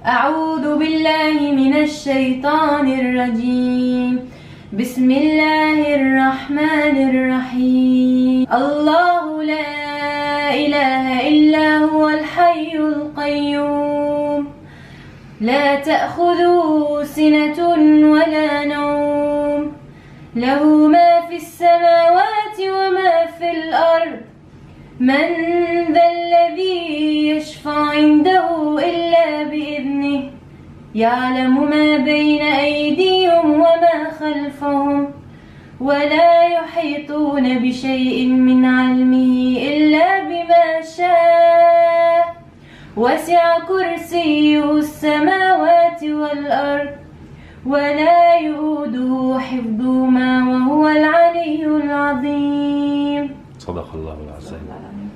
أعوذ بالله من الشيطان الرجيم. بسم الله الرحمن الرحيم. الله لا إله إلا هو الحي القيوم، لا تأخذه سنة ولا نوم، له ما في السماوات وما في الأرض. من ذا الذي يشفع عنده إلا بإذنه، يعلم ما بين أيديهم وما خلفهم، ولا يحيطون بشيء من علمه إلا بما شاء. وسع كرسيه السماوات والأرض، ولا يؤوده حفظهما وهو العلي العظيم. صدق الله العظيم.